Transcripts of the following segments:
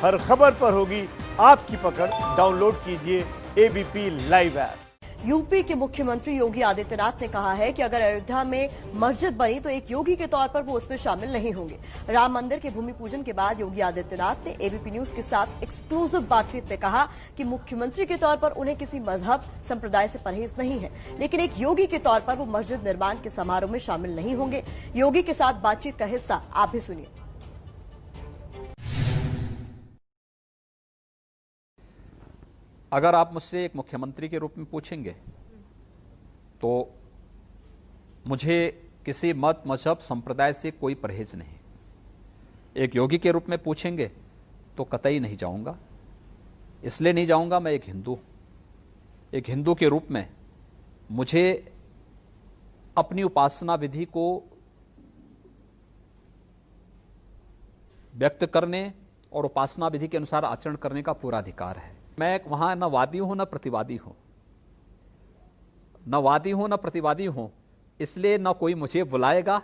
हर खबर पर होगी आपकी पकड़। डाउनलोड कीजिए एबीपी लाइव ऐप। यूपी के मुख्यमंत्री योगी आदित्यनाथ ने कहा है कि अगर अयोध्या में मस्जिद बनी तो एक योगी के तौर पर वो उसमें शामिल नहीं होंगे। राम मंदिर के भूमि पूजन के बाद योगी आदित्यनाथ ने एबीपी न्यूज के साथ एक्सक्लूसिव बातचीत में कहा कि मुख्यमंत्री के तौर पर उन्हें किसी मजहब संप्रदाय से परहेज नहीं है, लेकिन एक योगी के तौर पर वो मस्जिद निर्माण के समारोह में शामिल नहीं होंगे। योगी के साथ बातचीत का हिस्सा आप भी सुनिए। अगर आप मुझसे एक मुख्यमंत्री के रूप में पूछेंगे तो मुझे किसी मत मजहब संप्रदाय से कोई परहेज नहीं। एक योगी के रूप में पूछेंगे तो कतई नहीं जाऊंगा। इसलिए नहीं जाऊंगा, मैं एक हिंदू के रूप में मुझे अपनी उपासना विधि को व्यक्त करने और उपासना विधि के अनुसार आचरण करने का पूरा अधिकार है। मैं वहां न वादी हूं न प्रतिवादी हूं, न प्रतिवादी हूं। इसलिए न कोई मुझे बुलाएगा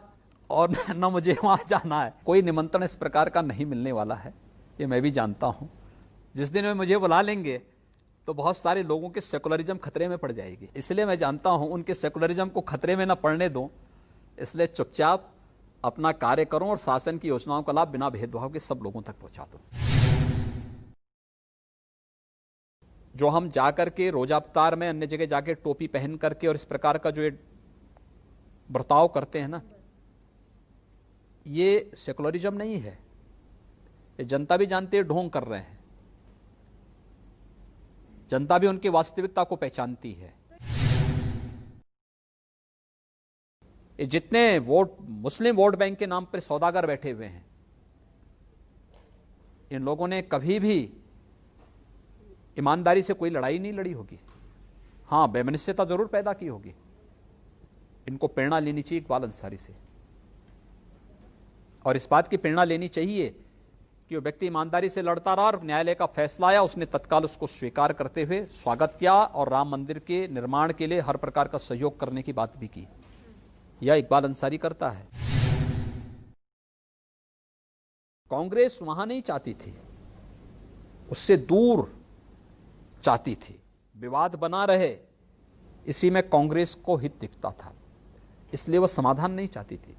और न मुझे वहां जाना है। कोई निमंत्रण इस प्रकार का नहीं मिलने वाला है, ये मैं भी जानता हूं। जिस दिन वे मुझे बुला लेंगे तो बहुत सारे लोगों के सेकुलरिज्म खतरे में पड़ जाएगी। इसलिए मैं जानता हूं उनके सेकुलरिज्म को खतरे में न पड़ने दूं। इसलिए चुपचाप अपना कार्य करूं और शासन की योजनाओं का लाभ बिना भेदभाव के सब लोगों तक पहुंचा दूं। जो हम जाकर के रोजा अवतार में अन्य जगह जाके टोपी पहन करके और इस प्रकार का जो ये बर्ताव करते हैं ना, ये सेकुलरिज्म नहीं है। ये जनता भी जानती है, ढोंग कर रहे हैं। जनता भी उनकी वास्तविकता को पहचानती है। ये जितने वोट मुस्लिम वोट बैंक के नाम पर सौदागर बैठे हुए हैं, इन लोगों ने कभी भी ईमानदारी से कोई लड़ाई नहीं लड़ी होगी। हां, बेमनस्यता जरूर पैदा की होगी। इनको प्रेरणा लेनी चाहिए इकबाल अंसारी से, और इस बात की प्रेरणा लेनी चाहिए कि वो व्यक्ति ईमानदारी से लड़ता रहा और न्यायालय का फैसला आया, उसने तत्काल उसको स्वीकार करते हुए स्वागत किया और राम मंदिर के निर्माण के लिए हर प्रकार का सहयोग करने की बात भी की। यह इकबाल अंसारी करता है। कांग्रेस वहां नहीं चाहती थी, उससे दूर चाहती थी। विवाद बना रहे, इसी में कांग्रेस को हित दिखता था, इसलिए वह समाधान नहीं चाहती थी।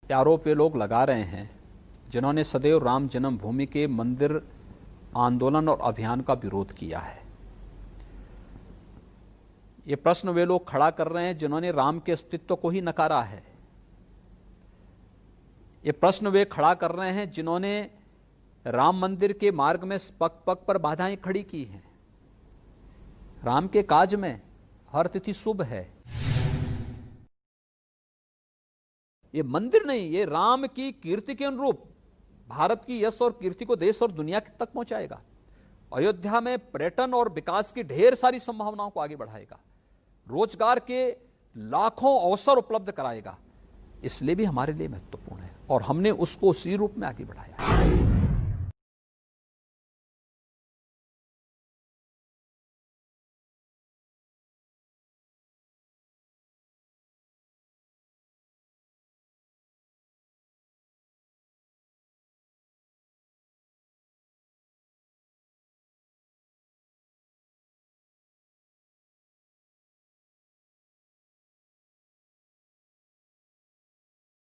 आरोप वे लोग लगा रहे हैं जिन्होंने सदैव राम जन्मभूमि के मंदिर आंदोलन और अभियान का विरोध किया है। ये प्रश्न वे लोग खड़ा कर रहे हैं जिन्होंने राम के अस्तित्व को ही नकारा है। ये प्रश्न वे खड़ा कर रहे हैं जिन्होंने राम मंदिर के मार्ग में पग पग पर बाधाएं खड़ी की हैं। राम के काज में हर तिथि शुभ है। ये मंदिर नहीं, ये राम की कीर्ति के अनुरूप भारत की यश और कीर्ति को देश और दुनिया तक पहुंचाएगा। अयोध्या में पर्यटन और विकास की ढेर सारी संभावनाओं को आगे बढ़ाएगा, रोजगार के लाखों अवसर उपलब्ध कराएगा। इसलिए भी हमारे लिए महत्वपूर्ण है और हमने उसको उसी रूप में आगे बढ़ाया है।